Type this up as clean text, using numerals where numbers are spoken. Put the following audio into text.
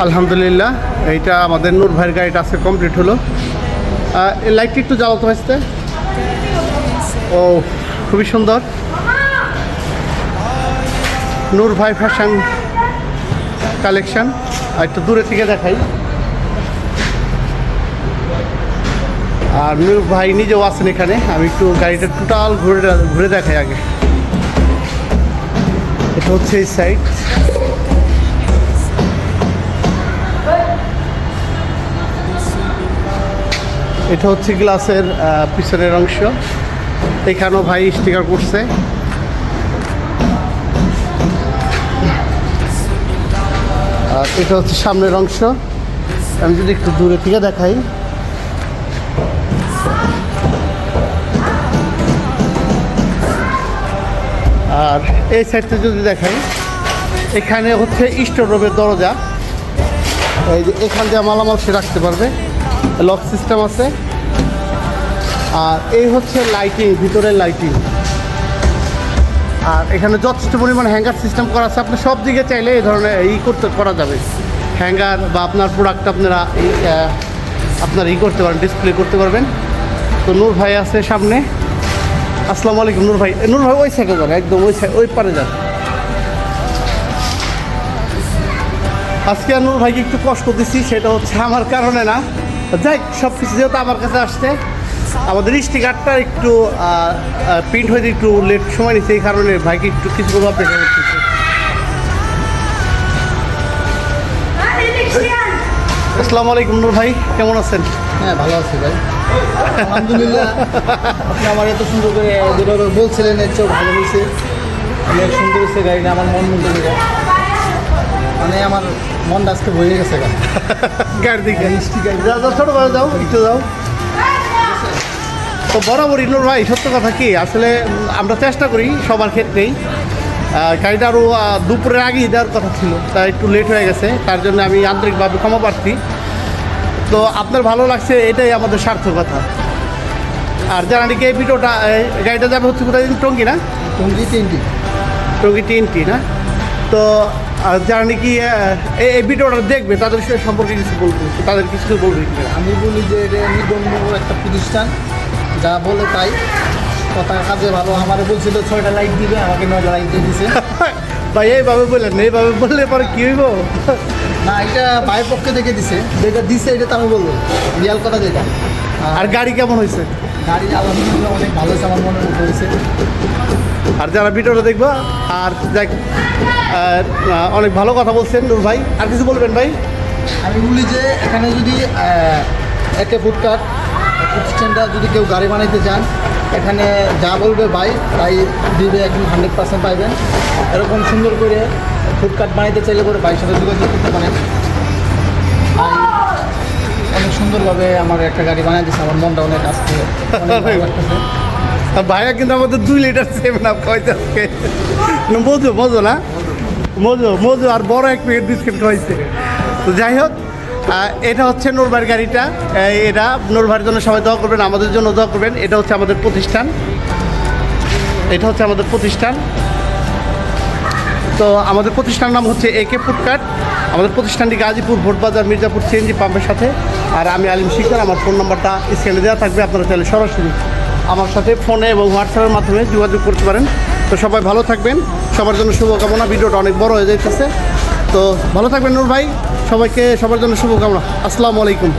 আলহামদুলিল্লাহ, এইটা আমাদের নূর ভাইয়ের গাড়িটা আজকে কমপ্লিট হলো। এই লাইটটি একটু জ্বালাতে হয়েছে। ও খুবই সুন্দর, নূর ভাই ফ্যাশন কালেকশন। আর একটু দূরে থেকে দেখাই। আর নূর ভাই নিজেও আছেন এখানে। আমি একটু গাড়িটা টোটাল ঘুরে দেখাই আগে। এটা হচ্ছে এই সাইড। এটা হচ্ছে গ্লাসের পিছনের অংশ। এখানেও ভাই স্টিকার করছে। আর এটা হচ্ছে সামনের অংশ। আমি যদি একটু দূরে থেকে দেখাই, আর এই সাইডটা যদি দেখাই, এখানে হচ্ছে স্টোর রুমের দরজা। এই যে এখান দিয়ে মালামাল সে রাখতে পারবে, লক সিস্টেম আছে। আর এই হচ্ছে লাইটিং, ভিতরের লাইটিং। আর এখানে যথেষ্ট পরিমাণ হ্যাঙ্গার সিস্টেম করা আছে। আপনি সব দিকে চাইলে এই ধরনের করা যাবে। হ্যাঙ্গার বা আপনার প্রোডাক্ট আপনারা করতে পারেন, ডিসপ্লে করতে পারবেন। তো নূর ভাই আছে সামনে। আসসালামু আলাইকুম নূর ভাই। নূর ভাই ওই সাইডে যান, একদম ওই পারে যান। আজকে নূর ভাইকে একটু কষ্ট দিচ্ছি, সেটা হচ্ছে আমার কারণে না। যাই সব কিছু যেহেতু আমার কাছে আসছে, আমাদের স্টিকারটা একটু প্রিন্ট হইতে একটু লেট সময় নিচ্ছে। এই কারণে ভাইকে একটু কিছু করে অপেক্ষা করতেছে। আসসালামু আলাইকুম নূর ভাই, কেমন আছেন? হ্যাঁ, ভালো আছি ভাই, আলহামদুলিল্লাহ। আপনি আমার এত সুন্দর করে যেভাবে বলছিলেন, এর চেয়েও ভালো হয়েছে। অনেক সুন্দর হয়েছে গাড়িটা, আমার মন মুগ্ধ করে। মানে আমার মনটা আজকে বয়ে গেছে গাড়ি দিকে। ছোটো করে যাও, একটু যাও। তো বরাবরই নূর ভাই সত্য কথা কি, আসলে আমরা চেষ্টা করি সবার ক্ষেত্রেই। গাড়িটা আরও দুপুরের আগেই দেওয়ার কথা ছিল, তা একটু লেট হয়ে গেছে। তার জন্য আমি আন্তরিকভাবে ক্ষমা প্রার্থী। তো আপনার ভালো লাগছে, এটাই আমাদের সার্থকতা। আর যারা নাকি এই ভিডিওটা, গাড়িটা যাবে হচ্ছে কোথায়, টঙ্গী না? টঙ্গী TNT না? তো যারা নাকি এই ভিডিওটা দেখবে তাদের সম্পর্কে কিছু বলবে, তাদের কিছু বলবে। আমি বলি যে এটা নিবন্ধ একটা প্রতিষ্ঠান, যা বলে তাই, কথা কাজে ভালো। আমারে বলছিল 6টা লাইট দিবে, আমাকে 9টা লাইট দিয়ে দিছে। ভাই এইভাবে বললেন, এইভাবে বললে পরে কী হইব? না, এটা ভাইয়ের পক্ষে থেকে দিছে, যেটা দিছে এটা তো আমি বলবো রিয়াল কথা যেটা। আর গাড়ি কেমন হয়েছে? গাড়ি আলহামদুলিল্লাহ অনেক ভালো হয়েছে, আমার মনে হয়েছে। আর যারা ভিডিওটা দেখবো, আর দেখ অনেক ভালো কথা বলছেন নূর ভাই। আর কিছু বলবেন ভাই? আমি বলি যে এখানে যদি একে ফুডকার্ট প্রতিষ্ঠানটা যদি কেউ গাড়ি বানাইতে চান, এখানে যা বলবে ভাই তাই দিবে, একদম 100% পাইবেন। এরকম সুন্দর করে ফুডকার্ট বানাইতে চাইলে করে ভাইয়ের সাথে যোগাযোগ করতে পারেন। ভাই অনেক সুন্দরভাবে আমার একটা গাড়ি বানিয়ে দিচ্ছে, আমার মনটা অনেক আসছে। ভাইয়া কিন্তু আমাদের 2 লিটার 7 আপ খাওয়াইতে আজকে। মজো না, মজো আর বড় 1 প্যাকেট বিস্কিট খাওয়াইছে। তো যাই হোক, এটা হচ্ছে নূর ভাইয়ের গাড়িটা। এটা নূর ভাইয়ের জন্য সবাই দোয়া করবেন, আমাদের জন্য দোয়া করবেন। এটা হচ্ছে আমাদের প্রতিষ্ঠান। তো আমাদের প্রতিষ্ঠানের নাম হচ্ছে AK ফুডকার্ট। আমাদের প্রতিষ্ঠানটি গাজীপুর ভোটবাজার মির্জাপুর CNG পাম্পের সাথে। আর আমি আলিম শিকদার, আমার ফোন নাম্বারটা স্ক্রিনে দেওয়া থাকবে। আপনারা চাইলে সরাসরি আমার সাথে ফোনে এবং হোয়াটসঅ্যাপের মাধ্যমে যোগাযোগ করতে পারেন। তো সবাই ভালো থাকবেন, সবার জন্য শুভকামনা। ভিডিওটা অনেক বড় হয়ে যাইতেছে, তো ভালো থাকবেন নূর ভাই। সবার জন্য শুভকামনা। আসসালামু আলাইকুম।